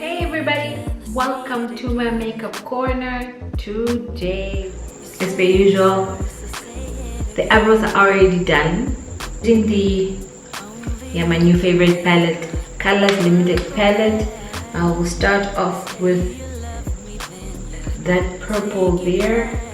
Hey everybody, welcome to my makeup corner. Today, as per usual, the eyebrows are already done. Using my new favorite palette, Colors Limited palette. I will start off with that purple there.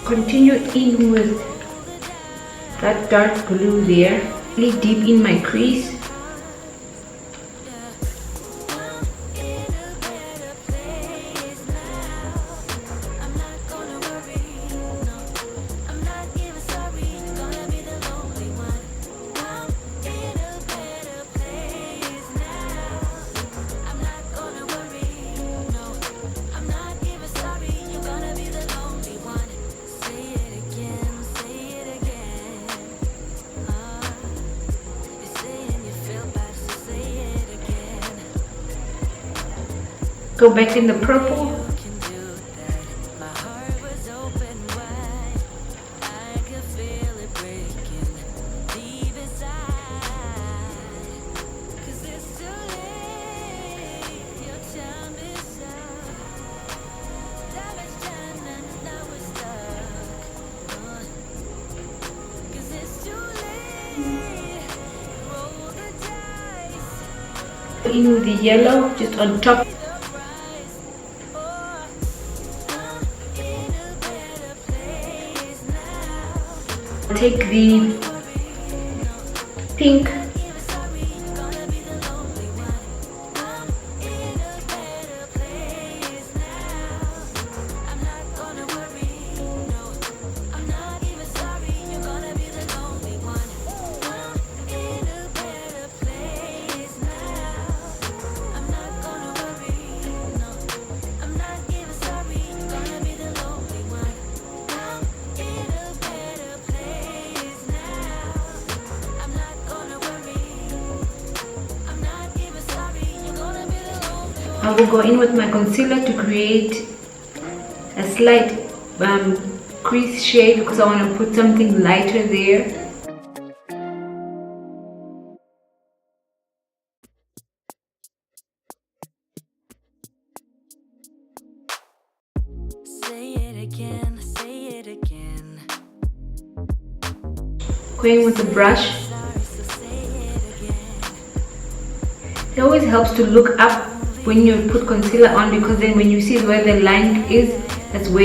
Continue in with that dark blue there, really deep in my crease. Go back in the purple. In with the yellow just on top. Take the pink I will go in with my concealer to create a slight crease shade because I want to put something lighter there. Going with the brush. It always helps to look up when you put concealer on, because then when you see where the line is, that's where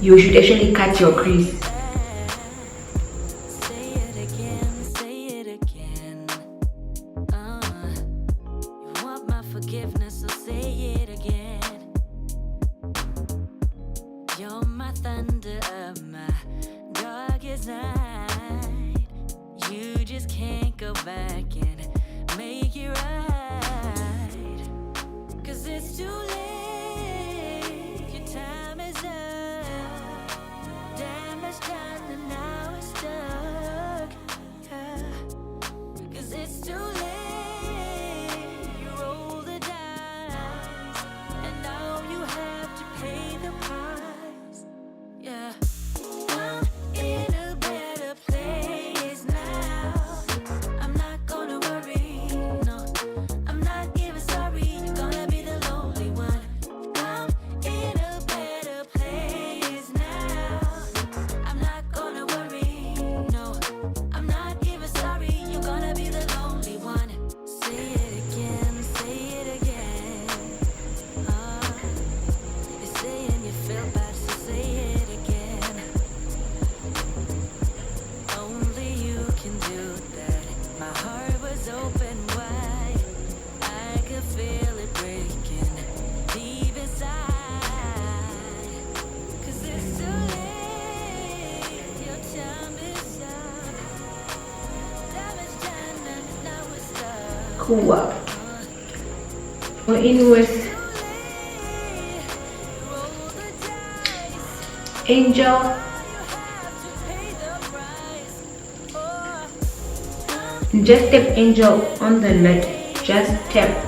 you should actually cut your crease. You just can't go back and make it right, 'cause it's too late, your time is up, damage done and now it's stuck, yeah. 'Cause it's too late, you roll the dice, and now you have to pay the price, yeah. cool up. Go in with Angel. And just tap Angel on the lid. Just tap.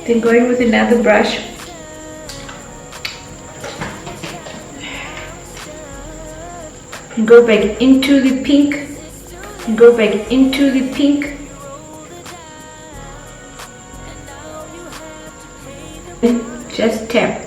Then go in with another brush. And go back into the pink. And go back into the pink. And just tap.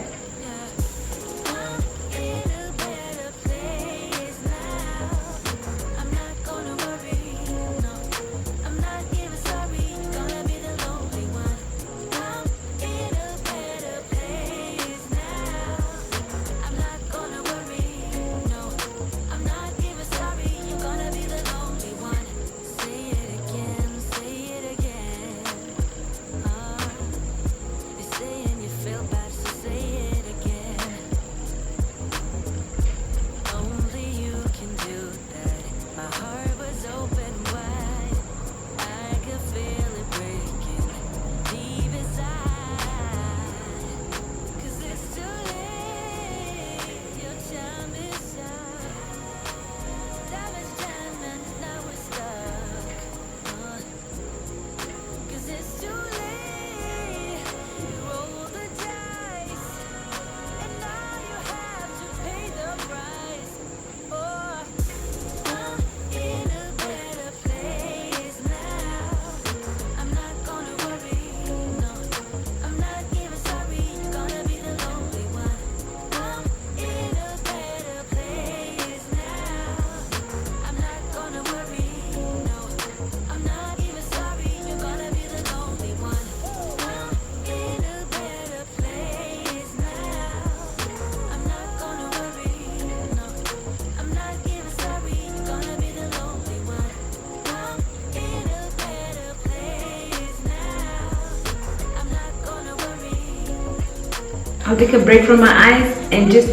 I'll take a break from my eyes and just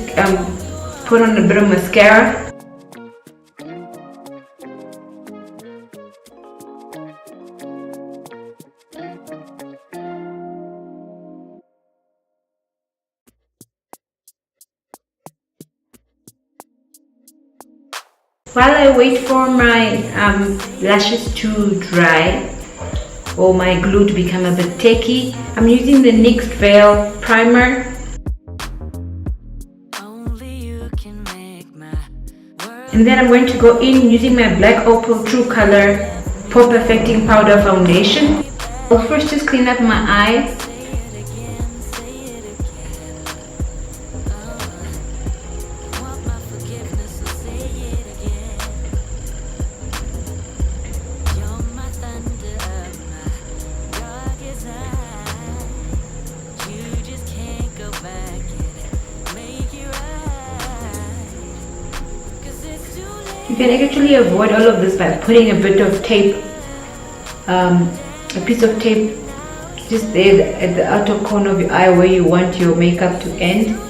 put on a bit of mascara. While I wait for my lashes to dry or my glue to become a bit tacky, I'm using the NYX Veil Primer. And then I'm going to go in using my Black Opal True Color Pore Perfecting Powder Foundation. I'll first just clean up my eyes. You can actually avoid all of this by putting a bit of tape, a piece of tape just there at the outer corner of your eye where you want your makeup to end.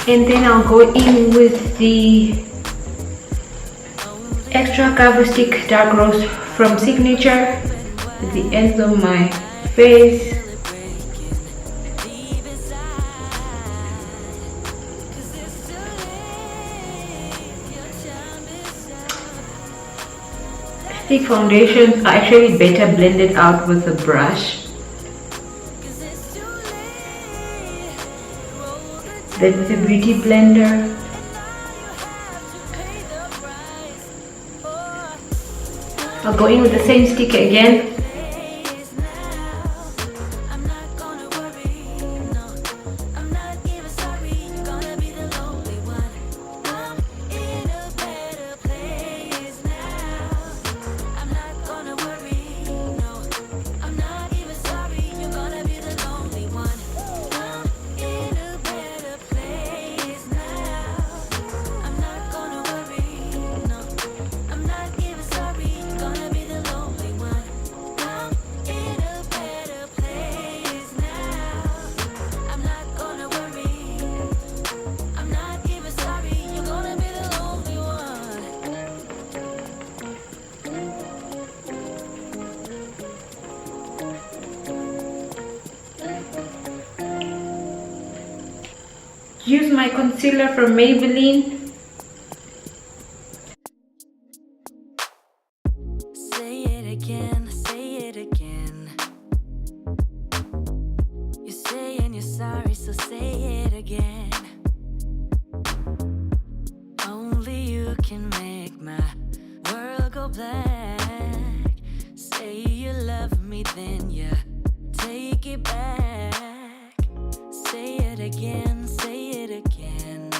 And then I'll go in with the extra cover stick dark rose from Signature at the ends of my face. Stick foundations are actually better blended out with a brush than with a beauty blender. I'll go in with the same stick again. Use my concealer from Maybelline. Say it again, say it again. You're saying you're sorry, so say it again. Only you can make my world go black. Say you love me, then you take it back. Say it again, say it again.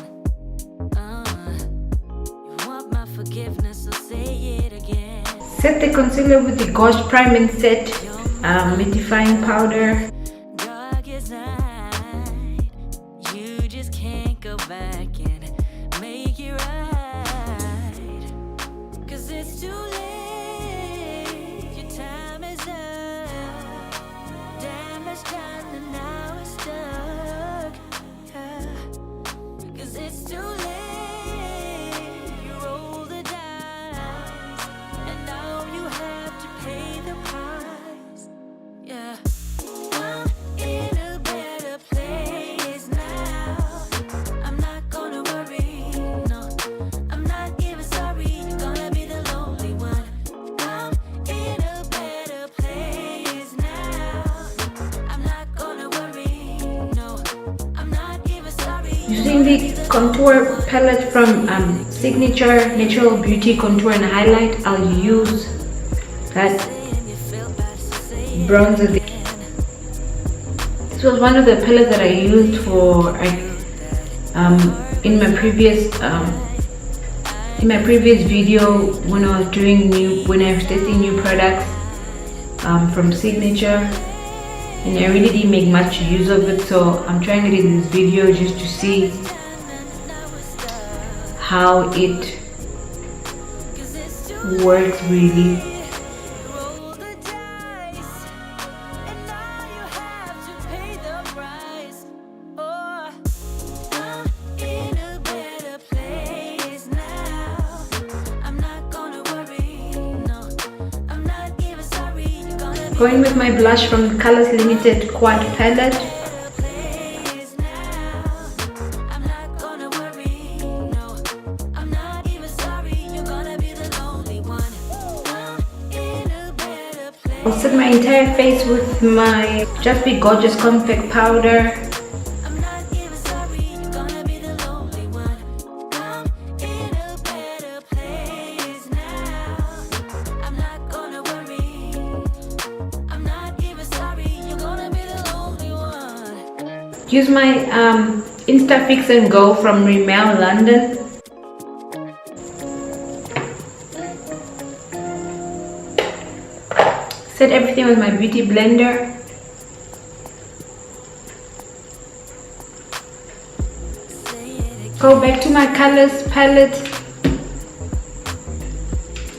You want my forgiveness, so say it again. Set the concealer with the Gosh Prime and Set mattifying powder. Dark as night, you just can't go back and make it right. 'Cause it's too late, your time is up. Damage done and now it's stuck. Yeah. 'Cause it's too late, you roll the dice, and now you have to pay the price. Yeah. I'm in a better place now. I'm not gonna worry, no. I'm not even sorry, you're gonna be the lonely one. I'm in a better place now. I'm not gonna worry, no. I'm not even sorry. Using the contour palette from Signature Natural Beauty Contour and Highlight, I'll use that bronzer. This was one of the palettes that I used for in my previous video when I was testing new products from Signature, and I really didn't make much use of it, so I'm trying it in this video just to see how it works really. Roll the dice, and now you have to pay the price. Oh, I'm in a better place now. I'm not gonna worry, no. I'm not even sorry, you're gonna be Going with my blush from the Colors Limited Quad palette. place now. I'm not gonna worry, no. I'm not even sorry, you're gonna be the lonely one. I'm in a better place. I'll set my entire face with my Just Be Gorgeous compact powder. I'm not even sorry, you're gonna be the lonely one. I'm in a better place now. I'm not gonna worry. I'm not even sorry, you're gonna be the lonely one. Use my Insta Fix and Go from Rimmel London. Set everything with my beauty blender. Go back to my colors palette,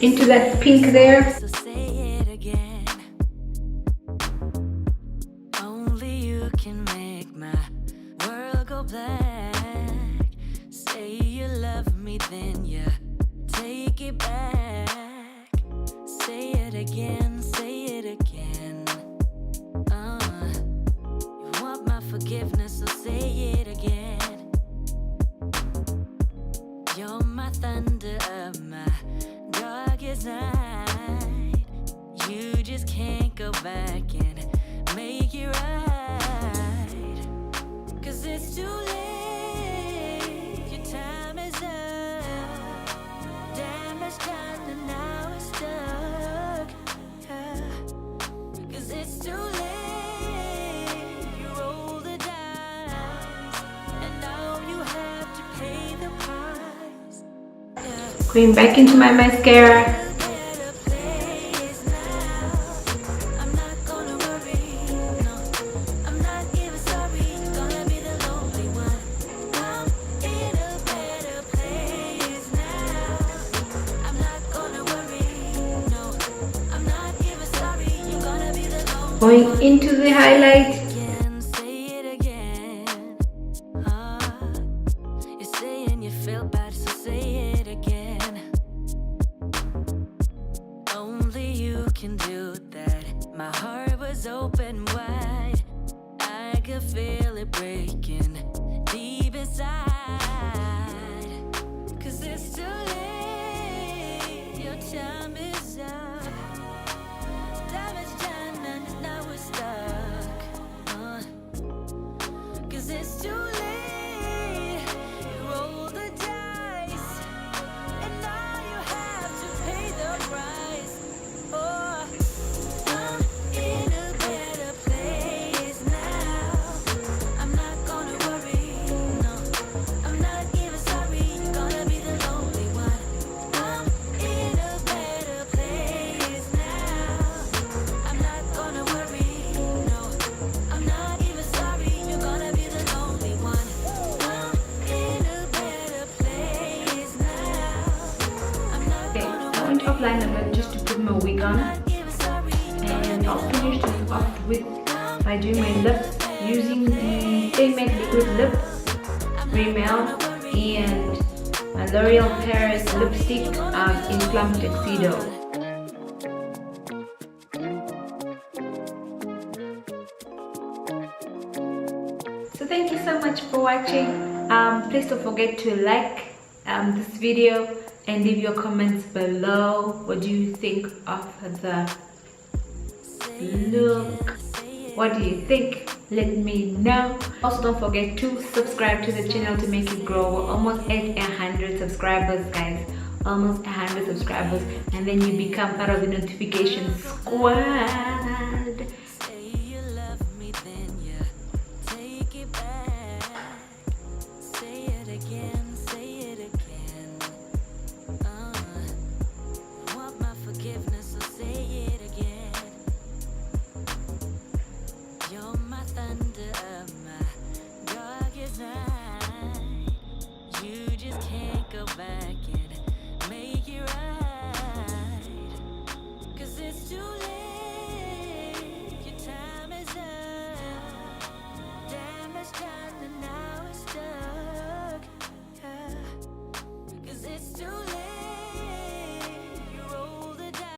into that pink there. So say it again. Only you can make my world go black. Say you love me, then you take it back. Say it again, say it again. You want my forgiveness, so say it again. You're my thunder of my darkest night. You just can't go back and make it right. 'Cause it's too late, your time is up. Damage done and now it's stuck. Yeah. 'Cause it's too late, you roll the dice, and now you have to pay the price. Yeah. Going back into my mascara. Better place now. I'm not gonna worry, no. I'm not even sorry, you're gonna be the lonely one. I'm in a better place now. I'm not gonna worry, no. I'm not even sorry, you're gonna be the lonely one. Going into the highlight. Again, say it again. You're saying you feel bad, so say it again. Only you can do that. My heart was open wide. I could feel it breaking deep inside. 'Cause it's too late, your time is up. Damage done and now we're stuck. 'Cause it's too late, you roll the dice, and now you have to pay the price. Oh, I'm in a better place now. I'm not gonna worry, no. I'm not even sorry, you're gonna be the lonely one. I'm in a better place now. I'm not gonna worry, no. I'm not even sorry, you're gonna be the lonely one. I'm in a better place now. I'm not Okay, gonna I went offline a bit just to put my wig on, even sorry, and I'll finish this off with by doing my lips using the Stay Matte Liquid Lip Rimmel and my L'Oreal Paris lipstick in Plum Tuxedo. So thank you so much for watching. Please don't forget to like this video and leave your comments below. What do you think of the look? What do you think? Let me know. Also, don't forget to subscribe to the channel to make it grow. We're almost at 100 subscribers, guys. Almost 100 subscribers, and then you become part of the notification squad.